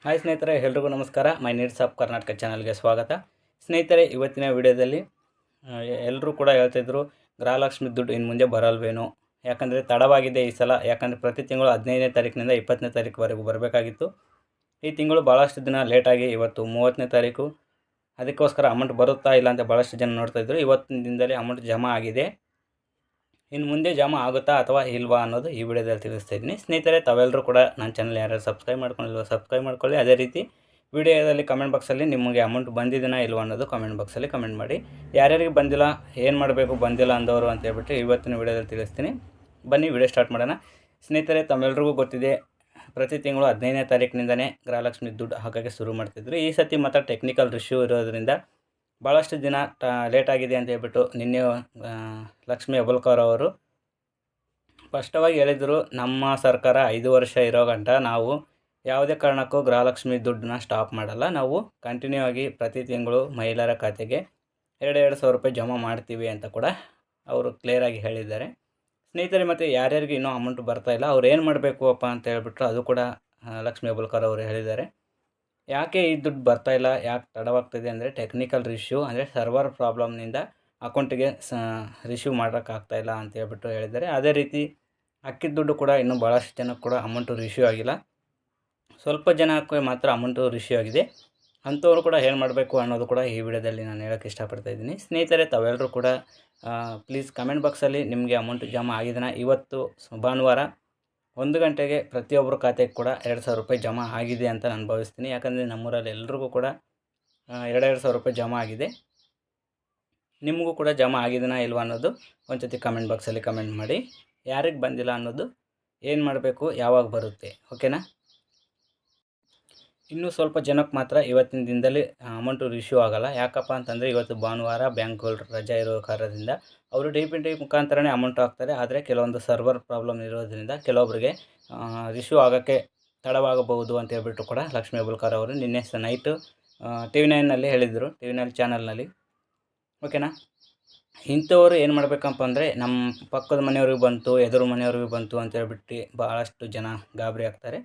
Hi ಸ್ನೇಹಿತರೆ, ಎಲ್ರಿಗೂ ನಮಸ್ಕಾರ. ಮೈ ನೀಡ್ಸ್ ಆಫ್ ಕರ್ನಾಟಕ ಚಾನಲ್ಗೆ ಸ್ವಾಗತ. ಸ್ನೇಹಿತರೆ, ಇವತ್ತಿನ ವಿಡಿಯೋದಲ್ಲಿ ಎಲ್ಲರೂ ಕೂಡ ಹೇಳ್ತಿದ್ರು ಗೃಹಲಕ್ಷ್ಮಿ ದುಡ್ಡು ಇನ್ನು ಮುಂದೆ ಬರಲ್ವೇನೋ, ಯಾಕಂದರೆ ತಡವಾಗಿದೆ ಈ ಸಲ. ಯಾಕಂದರೆ ಪ್ರತಿ ತಿಂಗಳು 15ನೇ ತಾರೀಕಿನಿಂದ 20ನೇ ತಾರೀಕುವರೆಗೂ ಬರಬೇಕಾಗಿತ್ತು. ಈ ತಿಂಗಳು ಭಾಳಷ್ಟು ದಿನ ಲೇಟಾಗಿ ಇವತ್ತು 30ನೇ ತಾರೀಕು. ಅದಕ್ಕೋಸ್ಕರ ಅಮೌಂಟ್ ಬರುತ್ತಾ ಇಲ್ಲ ಅಂತ ಭಾಳಷ್ಟು ಜನ ನೋಡ್ತಾಯಿದ್ರು. ಇವತ್ತಿನ ದಿನದಲ್ಲಿ ಅಮೌಂಟ್ ಜಮಾ ಆಗಿದೆ. ಇನ್ನು ಮುಂದೆ ಜಮಾ ಆಗುತ್ತಾ ಅಥವಾ ಇಲ್ವಾ ಅನ್ನೋದು ಈ ವಿಡಿಯೋದಲ್ಲಿ ತಿಳಿಸ್ತಾ ಇದ್ದೀನಿ. ಸ್ನೇಹಿತರೆ, ತಾವೆಲ್ಲರೂ ಕೂಡ ನನ್ನ ಚಾನಲ್ ಯಾರು ಸಬ್ಸ್ಕ್ರೈಬ್ ಮಾಡ್ಕೊಂಡಿಲ್ವೋ ಸಬ್ಸ್ಕ್ರೈಬ್ ಮಾಡ್ಕೊಳ್ಳಿ. ಅದೇ ರೀತಿ ವಿಡಿಯೋದಲ್ಲಿ ಕಮೆಂಟ್ ಬಾಕ್ಸಲ್ಲಿ ನಿಮಗೆ ಅಮೌಂಟ್ ಬಂದಿದೆಯಾ ಇಲ್ವಾ ಅನ್ನೋದು ಕಮೆಂಟ್ ಬಾಕ್ಸಲ್ಲಿ ಕಮೆಂಟ್ ಮಾಡಿ. ಯಾರ್ಯಾರಿಗೆ ಬಂದಿಲ್ಲ, ಏನು ಮಾಡಬೇಕು ಬಂದಿಲ್ಲ ಅಂದವರು ಅಂತ ಹೇಳ್ಬಿಟ್ಟು ಇವತ್ತಿನ ವಿಡಿಯೋದಲ್ಲಿ ತಿಳಿಸ್ತೀನಿ. ಬನ್ನಿ ವಿಡಿಯೋ ಸ್ಟಾರ್ಟ್ ಮಾಡೋಣ. ಸ್ನೇಹಿತರೆ, ತಮ್ಮೆಲ್ಲರಿಗೂ ಗೊತ್ತಿದೆ, ಪ್ರತಿ ತಿಂಗಳು 15ನೇ ತಾರೀಕಿನಿಂದನೇ ಗೃಹಲಕ್ಷ್ಮಿ ದುಡ್ಡು ಹಾಕೋಕ್ಕೆ ಶುರು ಮಾಡ್ತಿದ್ರು. ಈ ಸತಿ ಮಾತ್ರ ಟೆಕ್ನಿಕಲ್ ಇಶ್ಯೂ ಇರೋದರಿಂದ ಭಾಳಷ್ಟು ದಿನ ಲೇಟಾಗಿದೆ ಅಂತ ಹೇಳ್ಬಿಟ್ಟು ನಿನ್ನೆ ಲಕ್ಷ್ಮಿ ಹೆಬ್ಬಾಳ್ಕರ್ ಅವರು ಸ್ಪಷ್ಟವಾಗಿ ಹೇಳಿದರು, ನಮ್ಮ ಸರ್ಕಾರ 5 ವರ್ಷ ಇರೋ ಗಂಟ ನಾವು ಯಾವುದೇ ಕಾರಣಕ್ಕೂ ಗೃಹಲಕ್ಷ್ಮಿ ದುಡ್ಡನ್ನ ಸ್ಟಾಪ್ ಮಾಡಲ್ಲ. ನಾವು ಕಂಟಿನ್ಯೂ ಆಗಿ ಪ್ರತಿ ತಿಂಗಳು ಮಹಿಳೆಯರ ಖಾತೆಗೆ 2,000 ರೂಪಾಯಿ ಜಮಾ ಮಾಡ್ತೀವಿ ಅಂತ ಕೂಡ ಅವರು ಕ್ಲಿಯರಾಗಿ ಹೇಳಿದ್ದಾರೆ. ಸ್ನೇಹಿತರೆ, ಮತ್ತು ಯಾರ್ಯಾರಿಗೆ ಇನ್ನೂ ಅಮೌಂಟ್ ಬರ್ತಾಯಿಲ್ಲ ಅವ್ರು ಏನು ಮಾಡಬೇಕು ಅಪ್ಪ ಅಂತ ಹೇಳ್ಬಿಟ್ಟು ಅದು ಕೂಡ ಲಕ್ಷ್ಮಿ ಹೆಬ್ಬಾಳ್ಕರ್ ಅವರು ಹೇಳಿದ್ದಾರೆ. ಯಾಕೆ ಈ ದುಡ್ಡು ಬರ್ತಾಯಿಲ್ಲ, ಯಾಕೆ ತಡವಾಗ್ತಿದೆ ಅಂದರೆ ಟೆಕ್ನಿಕಲ್ ಇಶ್ಯೂ, ಅಂದರೆ ಸರ್ವರ್ ಪ್ರಾಬ್ಲಮ್ನಿಂದ ಅಕೌಂಟಿಗೆ ರಿಸೀವ್ ಮಾಡೋಕ್ಕಾಗ್ತಾಯಿಲ್ಲ ಅಂತ ಹೇಳ್ಬಿಟ್ಟು ಹೇಳಿದ್ದಾರೆ. ಅದೇ ರೀತಿ ಅಕ್ಕಿದ ದುಡ್ಡು ಕೂಡ ಇನ್ನೂ ಭಾಳಷ್ಟು ಜನಕ್ಕೆ ಕೂಡ ಅಮೌಂಟು ರಿಸೀವ್ ಆಗಿಲ್ಲ. ಸ್ವಲ್ಪ ಜನಕ್ಕೆ ಮಾತ್ರ ಅಮೌಂಟು ರಿಸೀವ್ ಆಗಿದೆ. ಅಂಥವ್ರು ಕೂಡ ಏನು ಮಾಡಬೇಕು ಅನ್ನೋದು ಕೂಡ ಈ ವಿಡಿಯೋದಲ್ಲಿ ನಾನು ಹೇಳೋಕ್ಕೆ ಇಷ್ಟಪಡ್ತಾಯಿದ್ದೀನಿ. ಸ್ನೇಹಿತರೆ, ತಾವೆಲ್ಲರೂ ಕೂಡ ಪ್ಲೀಸ್ ಕಮೆಂಟ್ ಬಾಕ್ಸಲ್ಲಿ ನಿಮಗೆ ಅಮೌಂಟ್ ಜಮಾ ಆಗಿದೆಯಾ. ಇವತ್ತು ಭಾನುವಾರ 1 ಗಂಟೆಗೆ ಪ್ರತಿಯೊಬ್ಬರ ಖಾತೆಗೆ ಕೂಡ 2,000 ರೂಪಾಯಿ ಜಮಾ ಆಗಿದೆ ಅಂತ ನಾನು ಭಾವಿಸ್ತೀನಿ. ಯಾಕಂದರೆ ನಮ್ಮೂರಲ್ಲಿ ಎಲ್ರಿಗೂ ಕೂಡ 2,000 ರೂಪಾಯಿ ಜಮಾ ಆಗಿದೆ. ನಿಮಗೂ ಕೂಡ ಜಮಾ ಆಗಿದೆಯಾ ಇಲ್ವಾ ಅನ್ನೋದು ಒಂದು ಸತಿ ಕಮೆಂಟ್ ಬಾಕ್ಸಲ್ಲಿ ಕಮೆಂಟ್ ಮಾಡಿ. ಯಾರಿಗೆ ಬಂದಿಲ್ಲ ಅನ್ನೋದು, ಏನು ಮಾಡಬೇಕು, ಯಾವಾಗ ಬರುತ್ತೆ, ಓಕೆನಾ. ಇನ್ನೂ ಸ್ವಲ್ಪ ಜನಕ್ಕೆ ಮಾತ್ರ ಇವತ್ತಿನ ದಿನದಲ್ಲಿ ಅಮೌಂಟು ರಿಸೀವ್ ಆಗೋಲ್ಲ. ಯಾಕಪ್ಪ ಅಂತಂದರೆ ಇವತ್ತು ಭಾನುವಾರ, ಬ್ಯಾಂಕ್ಗಳು ರಜೆ ಇರೋ ಕಾರಣದಿಂದ ಅವರು DPT ಮುಖಾಂತರನೇ ಅಮೌಂಟ್ ಹಾಕ್ತಾರೆ. ಆದರೆ ಕೆಲವೊಂದು ಸರ್ವರ್ ಪ್ರಾಬ್ಲಮ್ ಇರೋದರಿಂದ ಕೆಲವೊಬ್ಬರಿಗೆ ರಿಸೀವ್ ಆಗೋಕ್ಕೆ ತಡವಾಗಬಹುದು ಅಂತ ಹೇಳ್ಬಿಟ್ಟು ಕೂಡ ಲಕ್ಷ್ಮಿ ಹೆಬ್ಬಾಳ್ಕರ್ ಅವರು ನಿನ್ನೆ ನೈಟು TV9ನಲ್ಲಿ ಹೇಳಿದರು, TV9 ಚಾನಲ್ನಲ್ಲಿ, ಓಕೆನಾ. ಇಂಥವರು ಏನು ಮಾಡಬೇಕಪ್ಪ ಅಂದರೆ, ನಮ್ಮ ಪಕ್ಕದ ಮನೆಯವ್ರಿಗೆ ಬಂತು, ಎದುರು ಮನೆಯವ್ರಿಗೆ ಬಂತು ಅಂತ ಹೇಳ್ಬಿಟ್ಟು ಭಾಳಷ್ಟು ಜನ ಗಾಬರಿ ಆಗ್ತಾರೆ.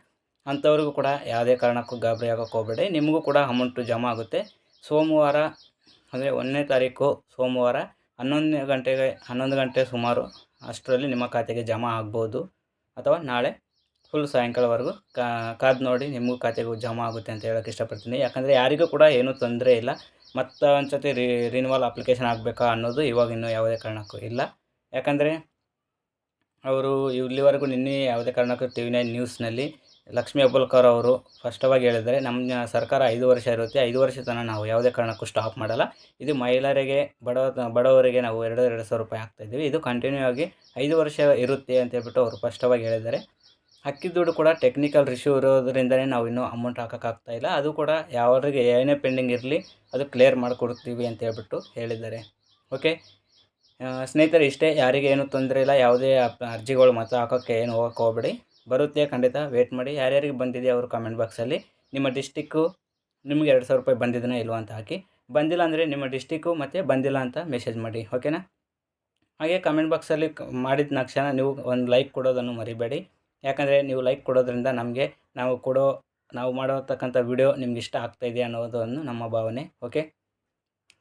ಅಂಥವ್ರಿಗೂ ಕೂಡ ಯಾವುದೇ ಕಾರಣಕ್ಕೂ ಗಾಬರಿ ಆಗೋಕ್ಕೆ ಹೋಗಬೇಡಿ. ನಿಮಗೂ ಕೂಡ ಅಮೌಂಟು ಜಮಾ ಆಗುತ್ತೆ. ಸೋಮವಾರ ಅಂದರೆ 1ನೇ ತಾರೀಕು ಸೋಮವಾರ 11 ಗಂಟೆ ಸುಮಾರು ಅಷ್ಟರಲ್ಲಿ ನಿಮ್ಮ ಖಾತೆಗೆ ಜಮಾ ಆಗ್ಬೋದು, ಅಥವಾ ನಾಳೆ ಫುಲ್ ಸಾಯಂಕಾಲವರೆಗೂ ಕಾದು ನೋಡಿ ನಿಮಗೂ ಖಾತೆಗೂ ಜಮಾ ಆಗುತ್ತೆ ಅಂತ ಹೇಳೋಕ್ಕೆ ಇಷ್ಟಪಡ್ತೀನಿ. ಯಾಕಂದರೆ ಯಾರಿಗೂ ಕೂಡ ಏನೂ ತೊಂದರೆ ಇಲ್ಲ. ಮತ್ತು ಒಂದು ಸತಿ ರಿನಿವಲ್ ಅಪ್ಲಿಕೇಶನ್ ಆಗಬೇಕಾ ಅನ್ನೋದು ಇವಾಗ ಇನ್ನೂ ಯಾವುದೇ ಕಾರಣಕ್ಕೂ ಇಲ್ಲ. ಯಾಕಂದರೆ ಅವರು ಇಲ್ಲಿವರೆಗೂ ನಿನ್ನೆ ಯಾವುದೇ ಕಾರಣಕ್ಕೂ TV9 ನ್ಯೂಸ್ನಲ್ಲಿ ಲಕ್ಷ್ಮಿ ಹೆಬ್ಬಾಳ್ಕರ್ ಅವರು ಸ್ಪಷ್ಟವಾಗಿ ಹೇಳಿದ್ದಾರೆ, ನಮ್ಮ ಸರ್ಕಾರ 5 ವರ್ಷ ಇರುತ್ತೆ, 5 ವರ್ಷ ತನಕ ನಾವು ಯಾವುದೇ ಕಾರಣಕ್ಕೂ ಸ್ಟಾಪ್ ಮಾಡಲ್ಲ. ಇದು ಮಹಿಳೆಯರಿಗೆ ಬಡವರಿಗೆ ನಾವು 2,000 ರೂಪಾಯಿ ಹಾಕ್ತಾಯಿದ್ದೀವಿ. ಇದು ಕಂಟಿನ್ಯೂ ಆಗಿ 5 ವರ್ಷ ಇರುತ್ತೆ ಅಂತ ಹೇಳ್ಬಿಟ್ಟು ಅವರು ಸ್ಪಷ್ಟವಾಗಿ ಹೇಳಿದ್ದಾರೆ. ಅಕ್ಕಿ ದುಡ್ಡು ಕೂಡ ಟೆಕ್ನಿಕಲ್ ಇಶ್ಯೂ ಇರೋದರಿಂದಲೇ ನಾವು ಇನ್ನೂ ಅಮೌಂಟ್ ಹಾಕೋಕ್ಕಾಗ್ತಾಯಿಲ್ಲ. ಅದು ಕೂಡ ಯಾರಿಗೆ ಏನೇ ಪೆಂಡಿಂಗ್ ಇರಲಿ ಅದು ಕ್ಲಿಯರ್ ಮಾಡಿಕೊಡ್ತೀವಿ ಅಂತ ಹೇಳ್ಬಿಟ್ಟು ಹೇಳಿದ್ದಾರೆ. ಓಕೆ ಸ್ನೇಹಿತರೆ, ಇಷ್ಟೇ. ಯಾರಿಗೆ ಏನೂ ತೊಂದರೆ ಇಲ್ಲ. ಯಾವುದೇ ಅರ್ಜಿಗಳು ಮಾತ್ರ ಹಾಕೋಕ್ಕೆ ಏನು ಹೋಗೋಕ್ಕೆ ಹೋಗಬೇಡಿ. ಬರುತ್ತೆ, ಖಂಡಿತ ವೇಟ್ ಮಾಡಿ. ಯಾರ್ಯಾರಿಗೆ ಬಂದಿದೆ ಅವರು ಕಮೆಂಟ್ ಬಾಕ್ಸಲ್ಲಿ ನಿಮ್ಮ ಡಿಸ್ಟಿಕ್ಕು, ನಿಮಗೆ 2,000 ರೂಪಾಯಿ ಬಂದಿದೆಯಾ ಇಲ್ವಾ ಅಂತ ಹಾಕಿ. ಬಂದಿಲ್ಲ ಅಂದರೆ ನಿಮ್ಮ ಡಿಸ್ಟಿಕ್ಕು ಮತ್ತು ಬಂದಿಲ್ಲ ಅಂತ ಮೆಸೇಜ್ ಮಾಡಿ, ಓಕೆನಾ. ಹಾಗೆ ಕಮೆಂಟ್ ಬಾಕ್ಸಲ್ಲಿ ಮಾಡಿದ ತಕ್ಷಣ ನೀವು ಒಂದು ಲೈಕ್ ಕೊಡೋದನ್ನು ಮರಿಬೇಡಿ. ಯಾಕಂದರೆ ನೀವು ಲೈಕ್ ಕೊಡೋದ್ರಿಂದ ನಮಗೆ ನಾವು ಮಾಡೋತಕ್ಕಂಥ ವಿಡಿಯೋ ನಿಮ್ಗೆ ಇಷ್ಟ ಆಗ್ತಾಯಿದೆ ಅನ್ನೋದನ್ನು ನಮ್ಮ ಭಾವನೆ. ಓಕೆ,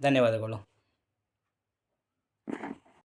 ಧನ್ಯವಾದಗಳು.